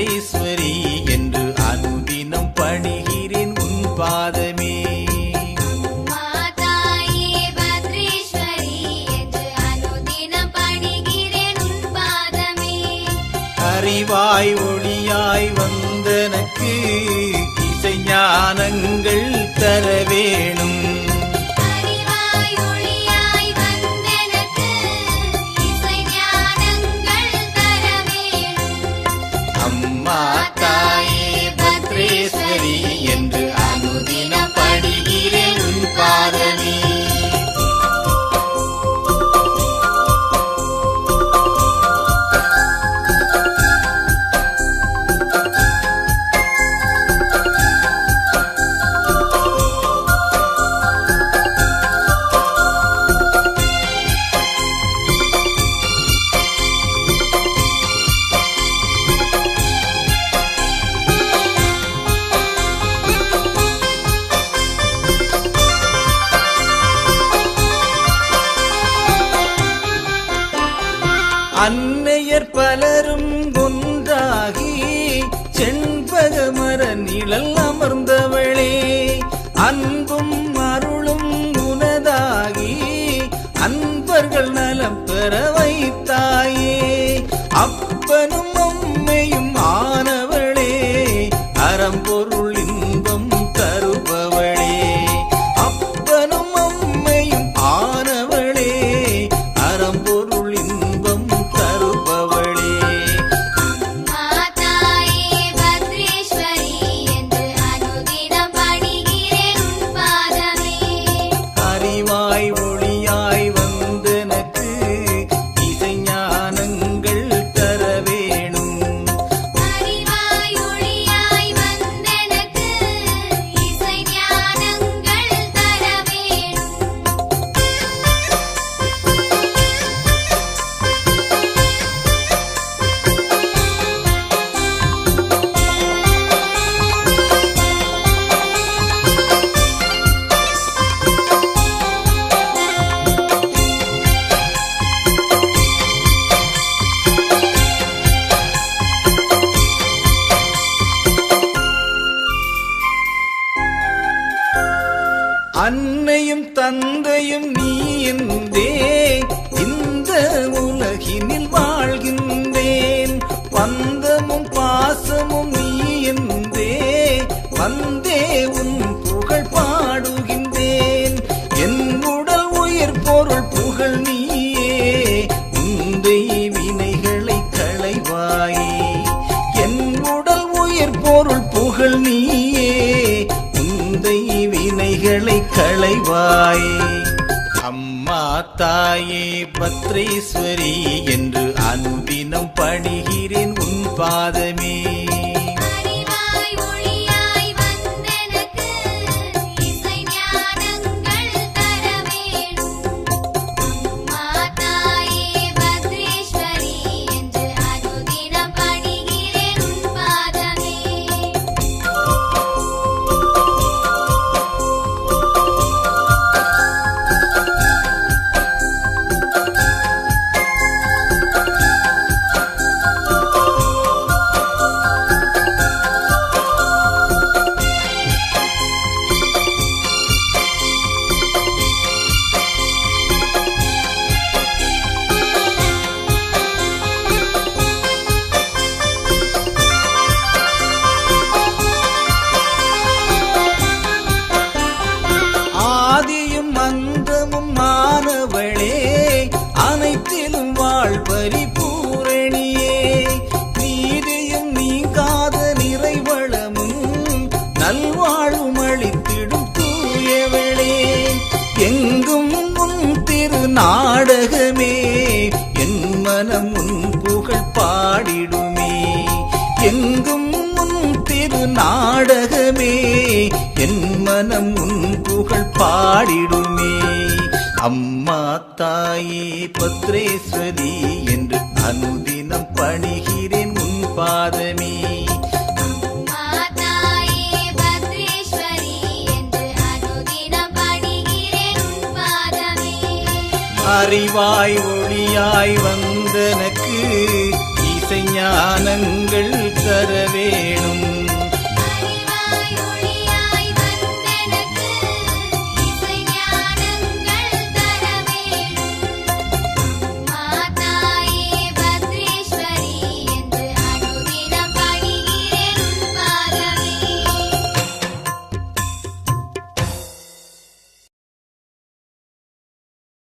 பத்ரேஸ்வரி என்று அனுதினம் பணிகிறேன் உன் பாதமே. அறிவாய் ஒளியாய் வந்தனக்கு இசை ஞானங்கள் தர வேணும். அம்மா தாயே பத்ரேஸ்வரி என்று அனுதினம் பணிகிறேன் உன் பாதமே. அன்னையர் பலரும் ஒன்றாகி செண்பகமர நிழல் அமர்ந்தவளே, அன்பும் அருளும் உனதாகி அன்பர்கள் நலம் பெற வைத்தாயே. அப்பனும் அம்மையும் ஆனவளே, அறம்பொருள் இன்பம் தருபவளே. அப்பனும் அம்மையும் ஆனவளே, அறம்பொருள் இன்பம் தருபவளே. அறிவாய் ஒளியாய் வந்தனக்கு இசை ஞானங்கள் தர வேணும். அன்னையும் தந்தையும் நீ என்றே இந்த உலகினில் வாழ்கின்றேன். பந்தமும் பாசமும் நீ என்றே வந்தே உன் புகழ் பாடுகின்றேன். என் உடல் உயிர் பொருள் புகழ் நீயே, உந்தை வினைகளை களைவாயே. என் உடல் உயிர் பொருள் புகழ் நீயே, உந்தை வினைகளை களைவாயே. அம்மா தாயே பத்ரேஸ்வரி என்று அனுதினம் பணிகிறேன் உன் பாதமே. ஆதியும் அந்தமும் மாணவளே, அனைத்திலும் வாழ்பரி பூரணியே. நீதியும் நீங்காத நிறைவளமும் நல்வாழ்வும் அளித்திடும் தூயவளே. எங்கும் உன் திரு நாடகமே, என் மனம் உன் புகழ் பாடிடுமே. எங்கும் உன் திரு நாடகமே, என் மனம் உன் புகழ் பாடிடுமே. அம்மா தாயே பத்ரேஸ்வரி என்று அனுதினம் பணிகிறேன் உன் பாதமே. அறிவாய் ஒளியாய் வந்தனக்கு இசைஞானங்கள் தர வேணும்.